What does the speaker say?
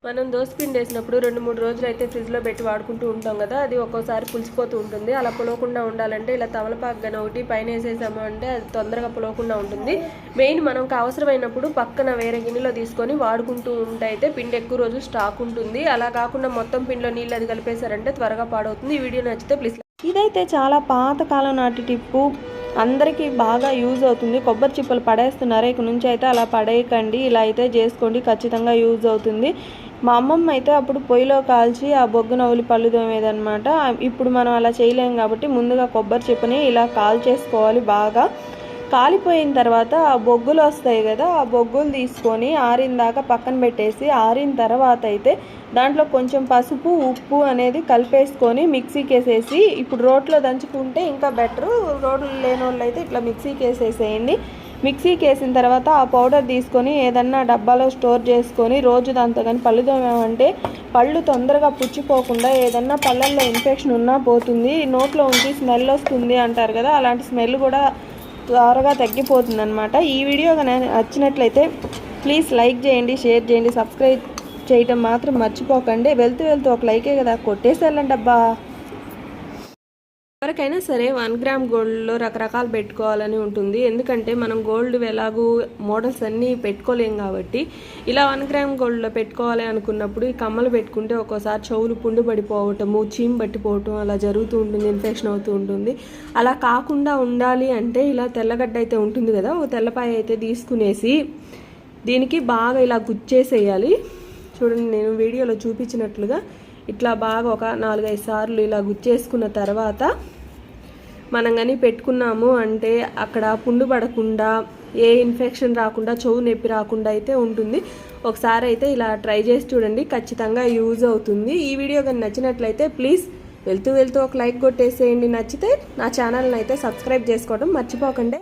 మనం దోసపిండి వేసినప్పుడు 2-3 రోజులు అయితే ఫ్రిడ్జ్లో పెట్టి వాడుకుంటూ ఉంటాం కదా, అది ఒక్కోసారి పులిసిపోతూ ఉంటుంది. అలా పులవకుండా ఉండాలంటే ఇలా తమలపాకు గన ఒకటి పైన వేసేసాము అంటే అది తొందరగా పులవకుండా ఉంటుంది. మెయిన్ మనకు అవసరమైనప్పుడు పక్కన వేరే గిన్నెలో తీసుకొని వాడుకుంటూ ఉంటే అయితే పిండి ఎక్కువ రోజులు స్టాక్ ఉంటుంది. అలా కాకుండా మొత్తం పిండిలో నీళ్ళు అది కలిపేశారంటే త్వరగా పాడవుతుంది. ఈ వీడియో నచ్చితే ప్లీజ్. ఇదైతే చాలా పాతకాలం నాటి టిప్పు, అందరికీ బాగా యూజ్ అవుతుంది. కొబ్బరి చిప్పలు పడేస్తున్నారు, ఇక నుంచి అయితే అలా పడేయకండి, ఇలా అయితే చేసుకోండి, ఖచ్చితంగా యూజ్ అవుతుంది. మా అమ్మమ్మ అయితే అప్పుడు పొయ్యిలో కాల్చి ఆ బొగ్గు నవ్వులి పళ్ళు తోమేదనమాట. ఇప్పుడు మనం అలా చేయలేం కాబట్టి ముందుగా కొబ్బరి చిప్పని ఇలా కాల్చేసుకోవాలి. బాగా కాలిపోయిన తర్వాత ఆ బొగ్గులు వస్తాయి కదా, ఆ బొగ్గులు తీసుకొని ఆరిన దాకా పక్కన పెట్టేసి, ఆరిన తర్వాత అయితే దాంట్లో కొంచెం పసుపు ఉప్పు అనేది కలిపేసుకొని మిక్సీకి వేసేసి, ఇప్పుడు రోట్లో దంచుకుంటే ఇంకా బెటరు, రోడ్లు లేని వాళ్ళు అయితే ఇట్లా మిక్సీకి వేసేసేయండి. మిక్సీకి వేసిన తర్వాత ఆ పౌడర్ తీసుకొని ఏదన్నా డబ్బాలో స్టోర్ చేసుకొని రోజు దాంతో కానీ పళ్ళు తోమామంటే పళ్ళు తొందరగా పుచ్చిపోకుండా, ఏదన్నా పళ్ళల్లో ఇన్ఫెక్షన్ ఉన్నా పోతుంది. నోట్లో ఉంచి స్మెల్ వస్తుంది అంటారు కదా, అలాంటి స్మెల్ కూడా త్వరగా తగ్గిపోతుంది అనమాట. ఈ వీడియో నచ్చినట్లయితే ప్లీజ్ లైక్ చేయండి, షేర్ చేయండి, సబ్స్క్రైబ్ చేయటం మాత్రం మర్చిపోకండి. వెళ్తూ ఒక లైకే కదా, కొట్టేసేయాలండి అబ్బా. ఎవరికైనా సరే 1 గ్రామ్ గోల్డ్లో రకరకాలు పెట్టుకోవాలని ఉంటుంది. ఎందుకంటే మనం గోల్డ్ ఎలాగూ మోడల్స్ అన్నీ పెట్టుకోలేం కాబట్టి ఇలా 1 గ్రామ్ గోల్డ్లో పెట్టుకోవాలి అనుకున్నప్పుడు ఈ కమ్మలు పెట్టుకుంటే ఒక్కోసారి చెవులు పుండు పడిపోవటము, చీమ్ పట్టిపోవటం అలా జరుగుతూ ఉంటుంది, ఇన్ఫెక్షన్ అవుతూ ఉంటుంది. అలా కాకుండా ఉండాలి అంటే ఇలా తెల్లగడ్డ అయితే ఉంటుంది కదా, ఒక తెల్లపాయ అయితే తీసుకునేసి దీనికి బాగా ఇలా గుచ్చేసేయాలి. చూడండి, నేను వీడియోలో చూపించినట్లుగా ఇట్లా బాగా ఒక 4-5 సార్లు ఇలా గుచ్చేసుకున్న తర్వాత మనం కానీ పెట్టుకున్నాము అంటే అక్కడ పుండు పడకుండా, ఏ ఇన్ఫెక్షన్ రాకుండా, చెవు నొప్పి రాకుండా అయితే ఉంటుంది. ఒకసారి అయితే ఇలా ట్రై చేసి చూడండి, ఖచ్చితంగా యూజ్ అవుతుంది. ఈ వీడియో కానీ నచ్చినట్లయితే ప్లీజ్ వెళ్తూ ఒక లైక్ కొట్టేసేయండి. నచ్చితే నా ఛానల్ని అయితే సబ్స్క్రైబ్ చేసుకోవడం మర్చిపోకండి.